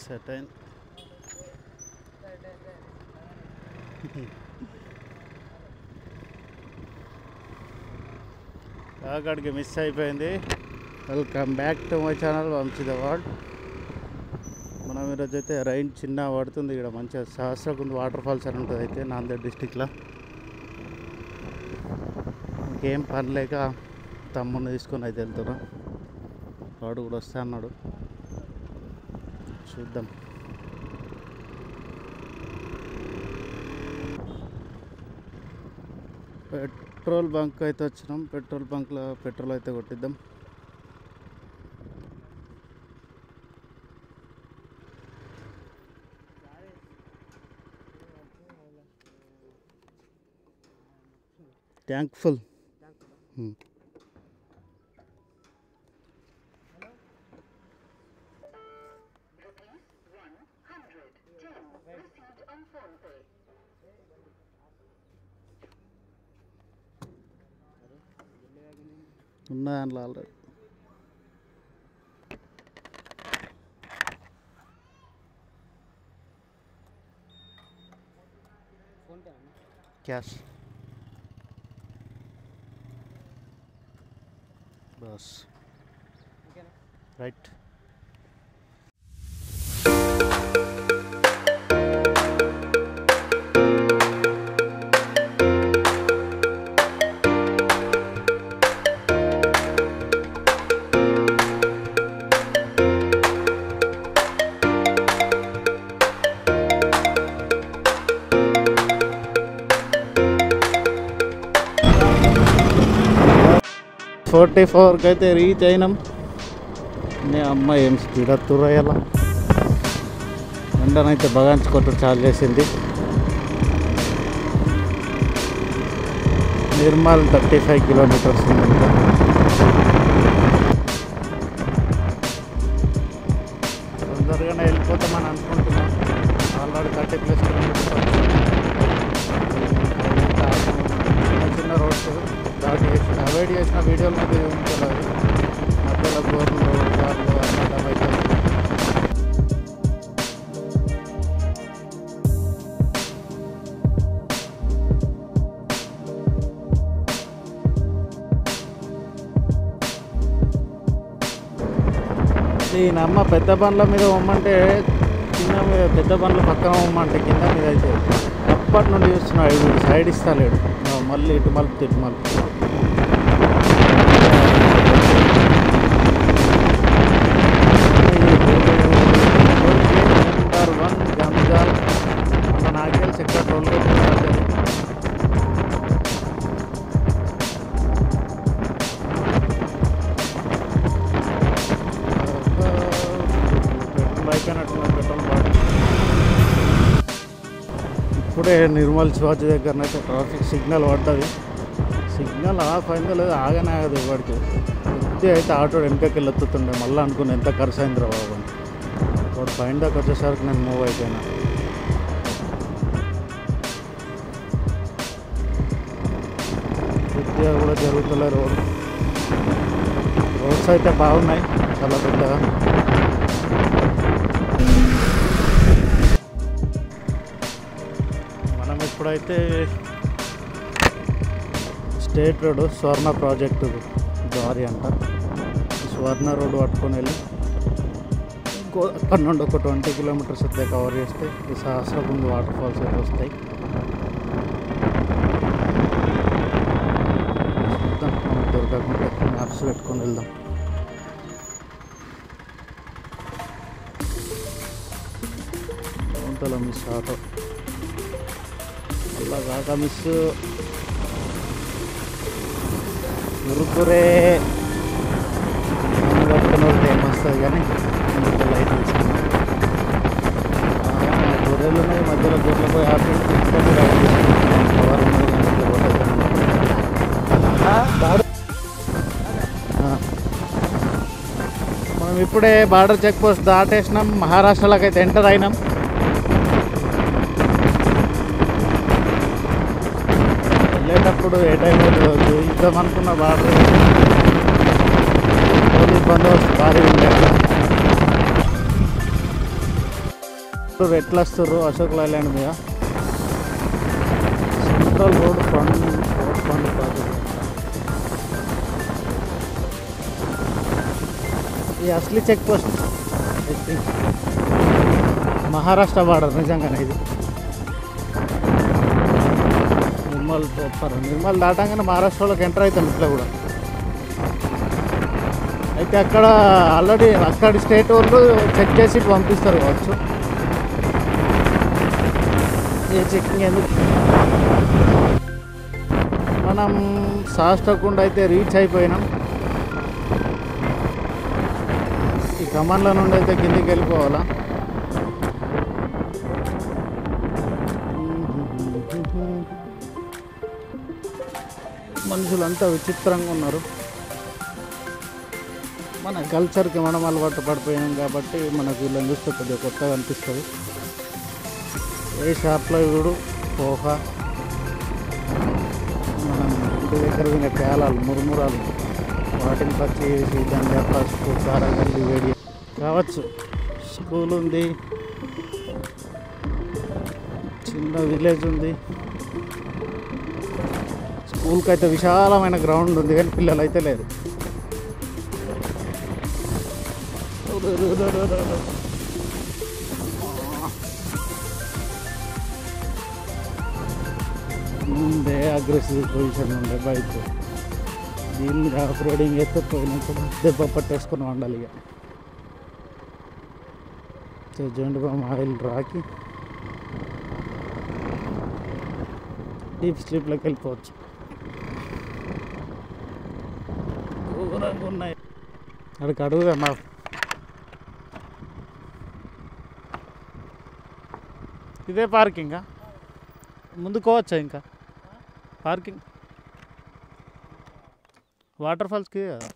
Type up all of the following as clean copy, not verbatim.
సెటైన్ అక్కడికి మిస్ అయిపోయింది. Welcome back to my channel Vamsi the world. మనం ఈరోజు అయితే రైన్ చిన్న పడుతుంది. ఇక్కడ మంచిగా సహస్రకుంది వాటర్ ఫాల్స్ అని ఉంటుంది అయితే నాందేడ్ డిస్టిక్లో. ఇంకేం పని లేక తమ్ముని తీసుకొని అయితే వెళ్తున్నాం. వాడు కూడా వస్తా అన్నాడు, చూద్దాం. పెట్రోల్ బంక్ అయితే వచ్చినాం. పెట్రోల్ బంక్లో పెట్రోల్ అయితే కొట్టిద్దాం. Tank full. ఉన్నాయి అందులో ఆల్రెడీ. Cash bus right. 44కి అయితే రీచ్ అయినాం. నేను అమ్మ ఏం స్పీడ్ అత్తురయ్యాల. ఎండనైతే బగాంచుకుంటూ చాలు చేసింది. నిర్మల్ 35 కిలోమీటర్స్ ఉందంట. తొందరగానే వెళ్ళిపోతామని అనుకుంటున్నాం. ఆల్రెడీ 30+ కిలోమీటర్స్ చిన్న రోడ్స్ దాటి అవాయిడ్ చేసిన వీడియోలు మీకు చూపించలేదు. మధ్యలో బోర్లు కార్లు అన్నమాట అయితే దీనమ్మ పెద్ద బండ్ల మీద ఉమ్మంటే కింద మీద పెద్ద బండ్ల పక్కన ఉమ్మంటే కింద మీద అయితే అప్పటి నుండి చూస్తున్నాడు. వీడు సైడ్ ఇస్తలేడు. మళ్ళీ ఇటు మలుపు ఇటు మలుపు. నెంబర్ 1 గంజాల్ నాకేల్ సెక్టర్ టోల్ గేట్. పెట్రోల్ అయిపోయినట్టున్నా పెట్రోల్ బాడీ. ఇప్పుడే నిర్మల్ శివాజీ దగ్గరనైతే ట్రాఫిక్ సిగ్నల్ పడ్డది. సిగ్నల్ ఆఫ్ అయిందో లేదో ఆగనే ఆగదు వాడికి. వృత్తి అయితే ఆటో వెనకకి వెళ్ళొత్తుండే. మళ్ళీ అనుకుని ఎంత ఖర్చు అయిందిరా బాబు. వాడు పైన దాకా వచ్చేసరికి నేను మూవ్ అయిపోయినా. వృత్తి కూడా జరుగుతులే. రోడ్స్ అయితే బాగున్నాయి చాలా పెద్దగా. మనం ఇప్పుడైతే స్టేట్ రోడ్ స్వర్ణ ప్రాజెక్టు దారి అంట. స్వర్ణ రోడ్ పట్టుకొని వెళ్ళి అక్కడ నుండి ఒక 20 కిలోమీటర్స్ అయితే కవర్ చేస్తే ఈ సహస్రకుంది వాటర్ ఫాల్స్ అయితే వస్తాయి. చూద్దాం, మనకు దొరకకుండా మ్యాప్స్ పెట్టుకొని వెళ్దాం. ఉంటలో మిస్ ఆటో అలా కాక మిస్ మురుకురే పట్టుకున్న వాళ్ళు ఏం వస్తుంది కానీ లైట్ తీసుకున్నాం. గొర్రెలు ఉన్నాయి మధ్యలో. గొర్రెలు పోయి ఆపి మనం ఇప్పుడే బార్డర్ చెక్ పోస్ట్ దాటేసినాం. మహారాష్ట్రలోకి అయితే ఎంటర్ అయినాం. వెళ్ళేటప్పుడు ఏ టైంలో చూద్దామనుకున్న బార్డర్ పోలీస్ బందోబస్తు భారీ ఉండే. ఎట్లా వస్తారు అశోక్ లైలాండ్ మీద సెంట్రల్ రోడ్ ఫండ్ ప్రాజెక్ట్. ఈ అసలీ చెక్ పోస్ట్ మహారాష్ట్ర బార్డర్ నిజంగానే ఇది. నిర్మల్ దాటంగానే మహారాష్ట్రలోకి ఎంటర్ అవుతాం ఇట్లా కూడా. అయితే అక్కడ ఆల్రెడీ అక్కడి స్టేట్ వాళ్ళు చెక్ చేసి పంపిస్తారు కావచ్చు. ఏ చెక్కింగ్ ఎందుకు, మనం సాష్టకుండా అయితే రీచ్ అయిపోయినాం. ఈ కమాన్ల నుండి అయితే కిందికి వెళ్ళిపోవాలా. మనుషులంతా విచిత్రంగా ఉన్నారు. మన కల్చర్కి మనం అలవాటు పడిపోయాం కాబట్టి మనకు వీళ్ళని చూస్తే కొద్దిగా కొత్తగా అనిపిస్తుంది. ఏ షాప్లో వీడు పోహా, మనం ఇంటి దగ్గర వినే పేలాలు మురుమురాలు వాటిని పచ్చేసి దాన్ని పసుపు కారం కలిపి వేడి కావచ్చు. స్కూల్ ఉంది, చిన్న విలేజ్ ఉంది. స్కూల్కి అయితే విశాలమైన గ్రౌండ్ ఉంది కానీ పిల్లలు అయితే లేరు. ముందే అగ్రెసివ్ పొజిషన్ ఉండే బైక్, దీన్ని ఆఫ్ రోడింగ్ అయితే పోయినాక దెబ్బ పట్టేసుకొని వండాలి. ఇక జెండు బామ్ ఆయిల్ రాకి డీప్ స్లీప్లోకి వెళ్ళిపోవచ్చు. ఘోరంగా ఉన్నాయి. అక్కడికి అడుగుదా మా ఇదే పార్కింగా, ముందుకోవచ్చా ఇంకా పార్కింగ్ వాటర్ ఫాల్స్కి కదా.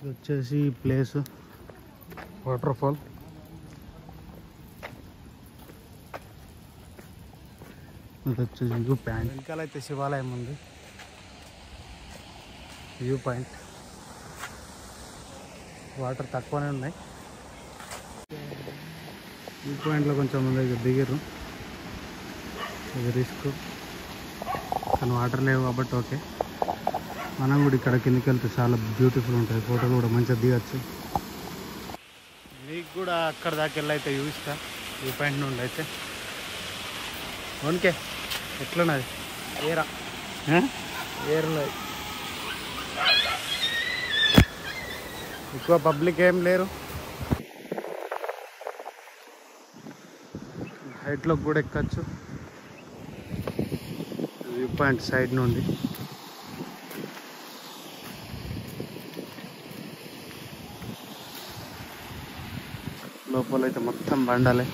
ఇది వచ్చేసి ప్లేస్ వాటర్ ఫాల్. ఇది వచ్చేసి వ్యూ పాయింట్. వెనకాలైతే శివాలయం ఉంది. వ్యూ పాయింట్, వాటర్ తక్కువనే ఉన్నాయి. వ్యూ పాయింట్లో కొంచెం మంది దిగారు. ఇది రిస్క్ కానీ వాటర్ లేవు కాబట్టి ఓకే. మనం కూడా ఇక్కడ కిందకి వెళ్తే చాలా బ్యూటిఫుల్ ఉంటుంది. ఫోటోలు కూడా మంచిగా దిగచ్చు. మీకు కూడా అక్కడ దాకా వెళ్ళి అయితే చూపిస్తా. వ్యూ పాయింట్ నుండి అయితే ఓన్కే ఎట్లున్నది ఏరా ఏరున్నది. ఎక్కువ పబ్లిక్ ఏం లేరు. హైట్లోకి కూడా ఎక్కచ్చు వ్యూ పాయింట్ సైడ్ నుండి. లోపల అయితే మొత్తం బండాలే.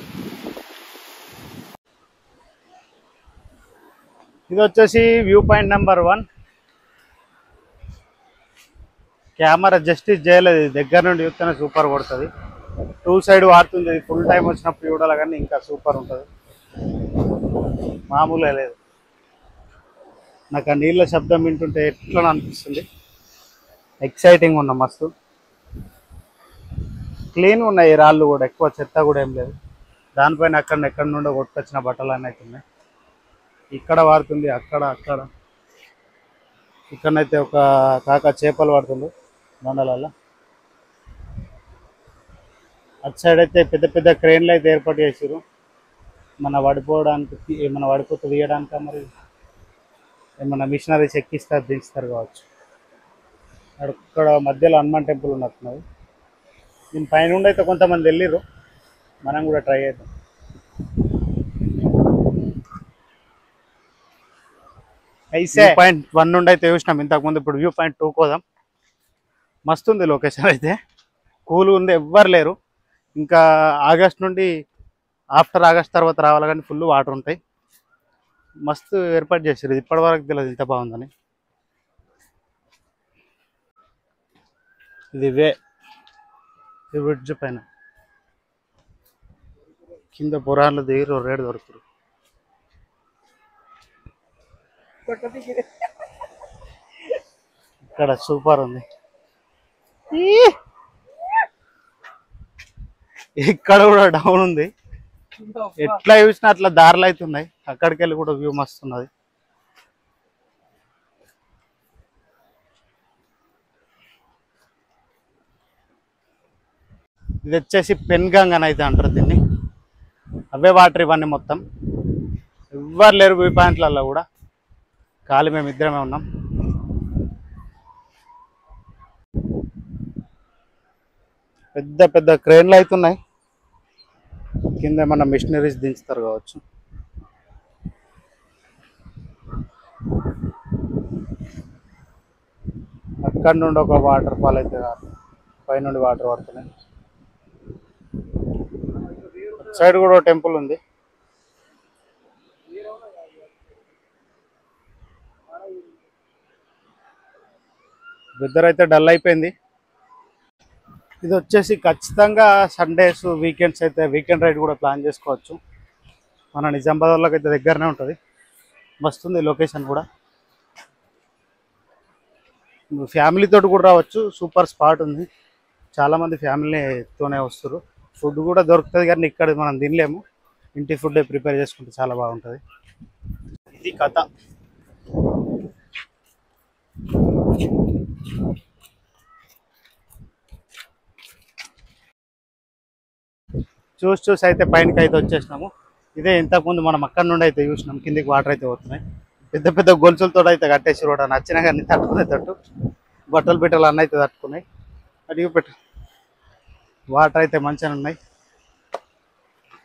ఇది వచ్చేసి view point number 1. Camera justice చేయలేదు, దగ్గర నుండి చూస్తేనే సూపర్ కొడుతుంది. 2 సైడ్ వాడుతుంది. ఫుల్ టైం వచ్చినప్పుడు చూడాలి కానీ ఇంకా సూపర్ ఉంటుంది, మామూలుగా లేదు. నాకు ఆ నీళ్ళ శబ్దం వింటుంటే ఎట్లా అనిపిస్తుంది. ఎక్సైటింగ్ ఉన్నా, మస్తు క్లీన్ ఉన్నాయి. రాళ్ళు కూడా ఎక్కువ చెత్త కూడా ఏం లేదు. దానిపైన ఎక్కడి నుండో కొట్టుకొచ్చిన బట్టలు అన్నీ అయితే ఉన్నాయి. ఇక్కడ వాడుతుంది, అక్కడ అక్కడ. ఇక్కడనైతే ఒక కాక చేపలు పడుతుంది మండలాల్లో. అటు సైడ్ అయితే పెద్ద పెద్ద క్రేన్లు అయితే ఏర్పాటు చేసారు. ఏమన్నా పడిపోతే తీయడానిక మరి ఏమన్నా మిషనరీస్ ఎక్కిస్తారు దించుతారు కావచ్చు. అక్కడ మధ్యలో హనుమాన్ టెంపుల్ ఉన్నట్టున్నది. దీని పైన అయితే కొంతమంది వెళ్ళిర్రు, మనం కూడా ట్రై చేద్దాం. వ్యూ పాయింట్ 1 నుండి అయితే చూసినాం ఇంతకుముందు. ఇప్పుడు వ్యూ పాయింట్ 2 కోదాం. మస్తు ఉంది లొకేషన్ అయితే, కూల్ ఉంది, ఎవ్వరు లేరు. ఇంకా ఆగస్ట్ నుండి ఆఫ్టర్ ఆగస్ట్ తర్వాత రావాలి కానీ ఫుల్ వాటర్ ఉంటాయి. మస్తు ఏర్పాటు చేశారు. ఇది ఇప్పటివరకు తెలియదు ఇంత బాగుందని. ఇది ఈ బ్రిడ్జ్ పైన కింద పురాణాలు దిగి రేటు దొరుకుతారు. ఇక్కడ సూపర్ ఉంది. ఇక్కడ కూడా డౌన్ ఉంది. ఎట్లా చూసినా అట్లా దారులు అవుతున్నాయి. అక్కడికి వెళ్ళి కూడా వ్యూ మస్తున్నది. ఇది వచ్చేసి పెన్గంగ్ అని అయితే అంటారు దీన్ని. అవే వాటర్ ఇవన్నీ మొత్తం. ఎవ్వరు లేరు వ్యూ పాయింట్లలో కూడా, ఖాళీ మేము ఇద్దరమే ఉన్నాం. పెద్ద పెద్ద క్రేన్లు అవుతున్నాయి. కింద ఏమన్నా మిషనరీస్ దించుతారు కావచ్చు. అక్కడ నుండి ఒక వాటర్ ఫాల్ అయితే కాదు, పైనుండి వాటర్ పడుతున్నాయి. సైడ్ కూడా టెంపుల్ ఉంది. వెదర్ అయితే డల్ అయిపోయింది. ఇది వచ్చేసి ఖచ్చితంగా సండేస్ వీకెండ్స్ అయితే వీకెండ్ రైడ్ కూడా ప్లాన్ చేసుకోవచ్చు. మన నిజామాబాద్లోకి అయితే దగ్గరనే ఉంటుంది. మస్తుంది లొకేషన్ కూడా. ఫ్యామిలీతో కూడా రావచ్చు. సూపర్ స్పాట్ ఉంది. చాలామంది ఫ్యామిలీతోనే వస్తారు. ఫుడ్ కూడా దొరుకుతుంది కానీ ఇక్కడ మనం తినలేము. ఇంటి ఫుడ్ ప్రిపేర్ చేసుకుంటే చాలా బాగుంటుంది. ఇది కథ. చూసి అయితే పైనకి అయితే వచ్చేసినాము. ఇదే ఇంతకుముందు మనం అక్కడ నుండి అయితే చూసినాం. కిందికి వాటర్ అయితే పోతున్నాయి. పెద్ద పెద్ద గొలుసులతో అయితే కట్టేసి రోడ్ నచ్చినా కానీ తట్టుకునేటట్టు. బట్టలు పెట్టాలి అన్న అయితే తట్టుకున్నాయి. అడిగి పెట్టు. వాటర్ అయితే మంచిగా ఉన్నాయి.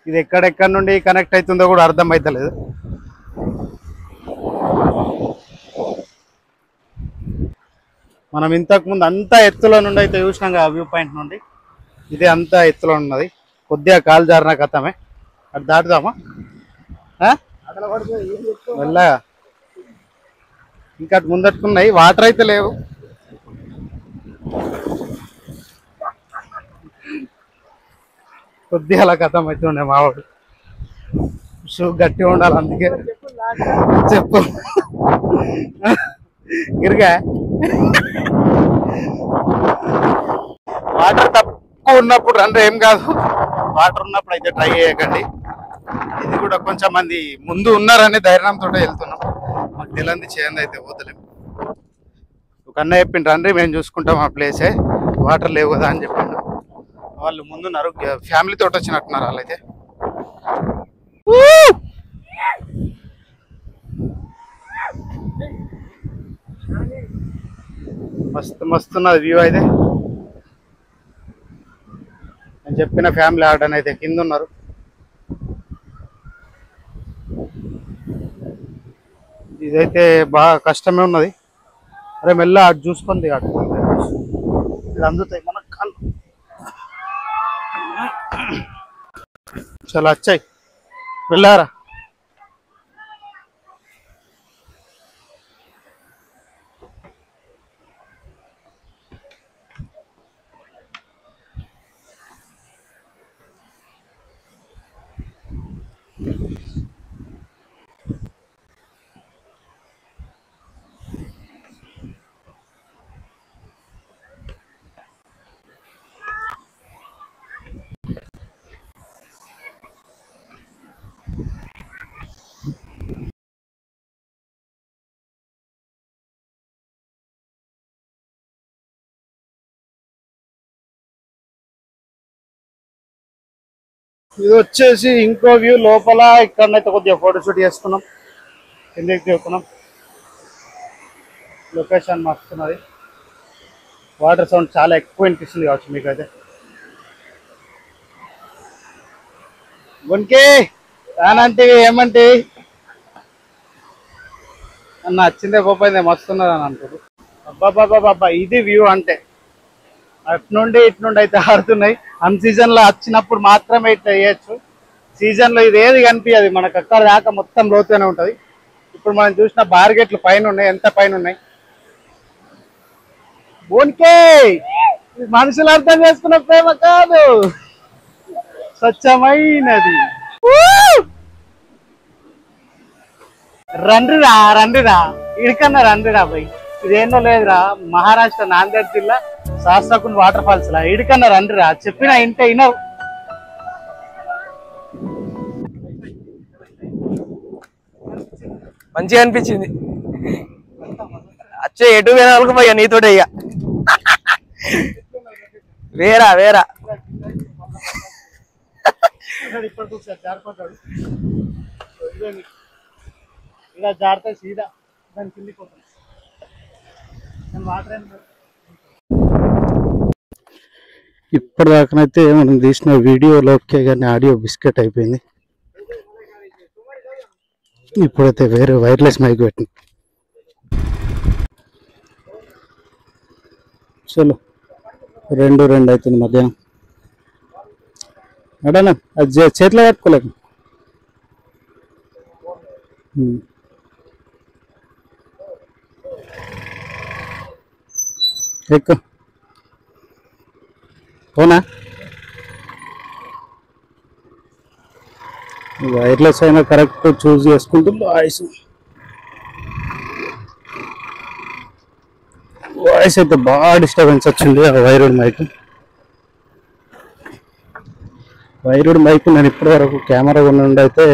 ఇది ఎక్కడెక్కడ నుండి కనెక్ట్ అవుతుందో కూడా అర్థం అవుతలేదు. మనం ఇంతకుముందు అంతా ఎత్తులో నుండి అయితే చూసినాం ఆ వ్యూ పాయింట్ నుండి. ఇదే అంతా ఎత్తులో ఉన్నది. కొద్దిగా కాలు జారిన కథమే. అటు దాటుదామా? వెళ్ళగా ఇంకా అటు ముందట్టుకున్నాయి. వాటర్ అయితే లేవు. కొద్దిగా అలా కథం అయితే ఉండే మావాడు. షూ గట్టిగా ఉండాలి అందుకే చెప్పు. గిరిగా వాటర్ తక్కువ ఉన్నప్పుడు రండి ఏం కాదు. వాటర్ ఉన్నప్పుడు అయితే ట్రై చేయకండి. ఇది కూడా కొంచెం మంది ముందు ఉన్నారని ధైర్యంతో వెళ్తున్నాం. మాకు తెలియంది చేయండి అయితే పోతలేము. ఒక అన్న చెప్పిండు రండి మేము చూసుకుంటాం ఆ ప్లేసే, వాటర్ లేవు కదా అని చెప్పిండు. వాళ్ళు ముందున్నారు. ఫ్యామిలీతో వచ్చినట్టున్నారు వాళ్ళైతే. మస్తు మస్తున్నది వ్యూ అయితే. నేను చెప్పిన ఫ్యామిలీ ఆర్డర్ అయితే కింద ఉన్నారు. ఇదైతే బాగా కష్టమే ఉన్నది. అరే మెల్ల అటు చూసుకుంది. అటు ఇది అందుతాయి మన కాళ్ళు. చాలా వచ్చాయి. వెళ్ళారా? ఇది వచ్చేసి ఇంకో వ్యూ లోపల. ఇక్కడనైతే కొద్దిగా ఫోటోషూట్ చేసుకున్నాం. కిందకి చెప్పుకున్నాం. లొకేషన్ మస్తున్నది. వాటర్ సౌండ్ చాలా ఎక్కువ వినిపిస్తుంది కావచ్చు మీకైతే. గునికి రానంటే ఏమంటే అన్న వచ్చిందే పోయిందే మస్తున్నది అని అంటారు. అబ్బాబ్బాబ్బా ఇది వ్యూ అంటే. అటు నుండి ఇటు నుండి అయితే ఆడుతున్నాయి. అన్ సీజన్ లో వచ్చినప్పుడు మాత్రమే ఇట్లా చేయొచ్చు. సీజన్ లో ఇది ఏది కనిపించదు మనకు. అక్కడ దాకా మొత్తం లోతుగానే ఉంటది. ఇప్పుడు మనం చూసిన బార్గెట్లు పైన ఉన్నాయి. ఎంత పైన ఉన్నాయి. బోన్కే మనుషులు అర్థం చేసుకున్న ప్రేమ కాదు, స్వచ్ఛమైనది. రండిరా రండిరా ఇడికన్నా రండిరా పోయి. ఇదేందో లేదురా, మహారాష్ట్ర నాందేడ్ జిల్లా శాస్త్రకుండ్ వాటర్ ఫాల్స్ లా ఇడికన్నా రండిరా, చెప్పిన ఇంటే వినవు. మంచిగా అనిపించింది. వచ్చే ఎటు వేరే పోయా నీతోటే ఇక వేరా వేరా ఇలా జారితే సీదా దాని కిందికి పోతుంది. ఇప్పటిదాకానైతే మనం తీసిన వీడియోలో ఓకే, కానీ ఆడియో బిస్కెట్ అయిపోయింది. ఇప్పుడైతే వేరే వైర్లెస్ మైక్ పెట్టింది. చలో 2 అవుతుంది మధ్యాహ్నం. అడనా అది చేతిలో పట్టుకోలేక ఎక్కువ పోనా. వైర్లెస్ అయినా కరెక్ట్ చూస్ చేసుకుంటూ వాయిస్ అయితే బాగా డిస్టర్బెన్స్ వచ్చింది. ఆ వైర్డ్ మైక్ నేను ఇప్పటి వరకు కెమెరా కొనుండి అయితే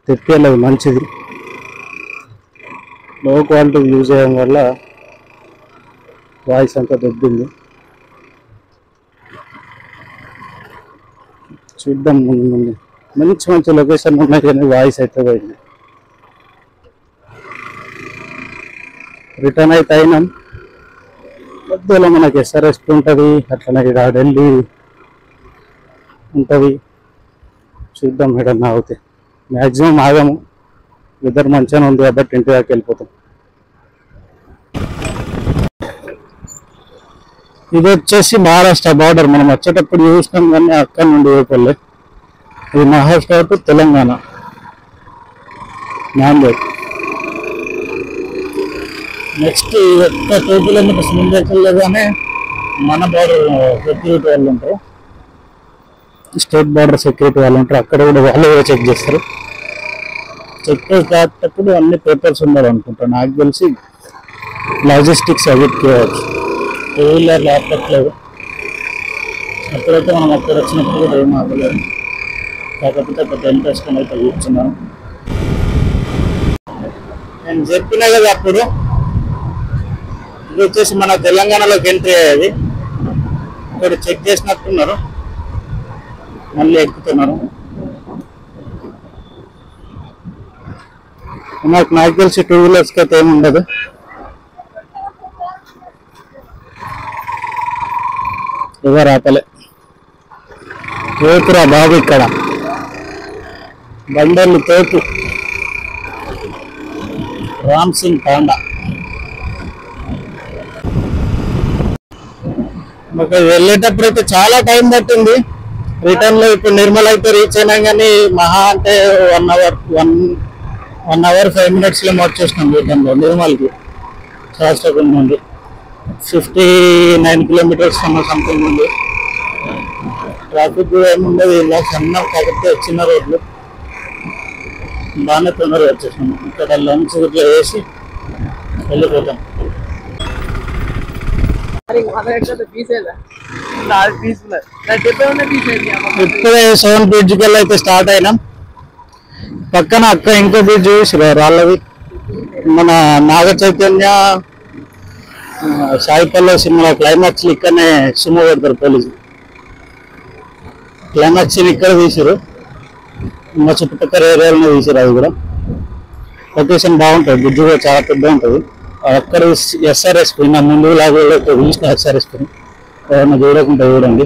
తెప్పలేదు, మంచిది. లో క్వాలిటీ యూజ్ చేయడం వల్ల వాయిస్ అంతా దొబ్బింది. చూద్దాం ముందు ముందు మంచి లొకేషన్ ఉన్నాయి, కానీ వాయిస్ అయితే పోయింది. రిటర్న్ అయితే అయినాం. మధ్యలో మనకి ఎస్ఆర్ఎస్ ఉంటుంది, అట్లనే ఇక్కడ ఢిల్లీ ఉంటుంది. చూద్దాం ఎడన్నా అవుతే. మ్యాక్సిమం ఆగాము, వెదర్ మంచిగానే ఉంది కాబట్టి ఇంటి దాకా వెళ్ళిపోతాం. ఇది వచ్చేసి మహారాష్ట్ర బార్డర్. మనం వచ్చేటప్పుడు చూసినాం, కానీ అక్కడ నుండి పోలే. ఇది Maharashtra to Telangana Nanded. Next 2 kilometres ముందుకెళ్ళగానే మన బార్డర్ సెక్యూరిటీ వాళ్ళు ఉంటారు, స్టేట్ బార్డర్ సెక్యూరిటీ వాళ్ళు ఉంటారు. అక్కడ కూడా వాళ్ళు కూడా చెక్ చేస్తారు. చెక్ చేసి దాటప్పుడు అన్ని పేపర్స్ ఉండాలనుకుంటారు. నాకు తెలిసి లాజిస్టిక్స్ అవిట్కోవచ్చు. 2 వీలర్ ల్యాప్టాప్ లేదు. అక్కడైతే మనం అక్కడ వచ్చినప్పుడు కూడా ఏం ఆగలేదు. కాకపోతే ఒక టెంట్ వేసుకొని అయితే కూర్చున్నాను. నేను చెప్పినా కదా అప్పుడు, ఇది వచ్చేసి మన తెలంగాణలోకి ఎంట్రీ అయ్యేది. ఇక్కడ చెక్ చేసినట్టున్నారు, మళ్ళీ ఎక్కుతున్నారు. నాకు తెలిసి 2 వీలర్స్కి అయితే ఏమి ఉండదు. ఎవరు ఆపలే. తోపురా బాబు, ఇక్కడ బండలు తోపు. రామ్ సింగ్ తాండా. మాకు వెళ్ళేటప్పుడు అయితే చాలా టైం పట్టింది. రిటర్న్ లో ఇప్పుడు నిర్మల్ అయితే రీచ్ అయినా, కానీ మహా అంటే 1 అవర్ 5 minutes లో వచ్చేసినాం రిటర్న్ లో నిర్మల్కి. శాస్త్రకుండ్ నుండి 59 కిలోమీటర్స్ సంథింగ్ ఉంది. ట్రాఫిక్ కూడా ఏముండదు, ఇలా సన్న కాకపోతే చిన్న రోడ్లు. బాగానే తొందరగా వచ్చేసినాం. ఇక్కడ లంచ్ ఇట్లా వేసి వెళ్ళిపోతాం. ఇప్పుడే 7 బ్రిడ్జ్కి వెళ్ళి అయితే స్టార్ట్ అయినాం. పక్కన అక్క ఇంకో బ్రిడ్జ్ చూసి రాళ్ళవి. మన నాగ చైతన్య సాయిపల్లవి సినిమా క్లైమాక్స్ ఇక్కడనే సుమో పెడతారు పోలీసు. క్లైమాక్స్ ఇక్కడ తీసారు, మా చుట్టుపక్కల ఏరియాలోనే తీసారు. అది కూడా లొకేషన్ బాగుంటుంది. బ్రిడ్జ్ కూడా చాలా పెద్ద ఉంటుంది. అక్కడ ఎస్ఆర్ఎస్ నా ముందు లాగా చూసిన ఎస్ఆర్ఎస్ ఏమైనా చూడకుండా చూడండి,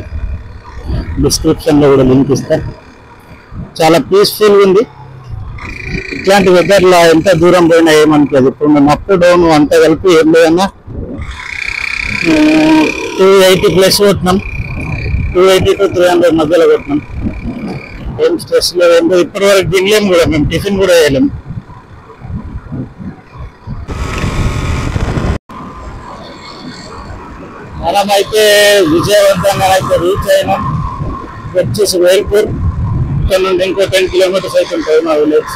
డిస్క్రిప్షన్లో కూడా లింక్ ఇస్తా. చాలా పీస్ఫుల్గా ఉంది. ఇట్లాంటి వెదర్లో ఎంత దూరం పోయినా ఏమనిపించదు. ఇప్పుడు మేము అప్ డౌన్ అంతా కలిపి ఏం లేదన్నా 280+ కొట్టినాం. 280 to 300 మధ్యలో కొట్టినాం. ఏం స్ట్రెస్ లేదు, ఏంటో ఇప్పటి వరకు తినలేము కూడా, మేము టిఫిన్ కూడా వేయలేము. మనమైతే విజయవంతంగా అయితే రీచ్ అయినాం. వచ్చేసి వేల్పూర్. ఇక్కడ నుండి ఇంకో 10 కిలోమీటర్స్ అయితే ఉంటుంది మా విలేజ్.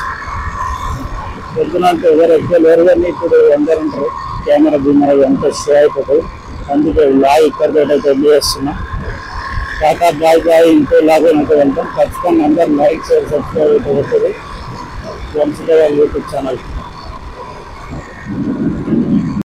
పొద్దునంటే ఎవరు ఎక్కువ లేరు కానీ ఇప్పుడు అందరు ఉంటారు. కెమెరా గిన్నె ఎంత షో అయిపోతుంది. అందుకే ఇక్కడితో అయితే చేస్తున్నాం. Tata bye bye. ఇంకో లాగా వెళ్తాం. ఖచ్చితంగా అందరూ లైక్ షేర్ సబ్స్క్రైబ్ అయితే కొట్టదు. Vamsi YouTube channel.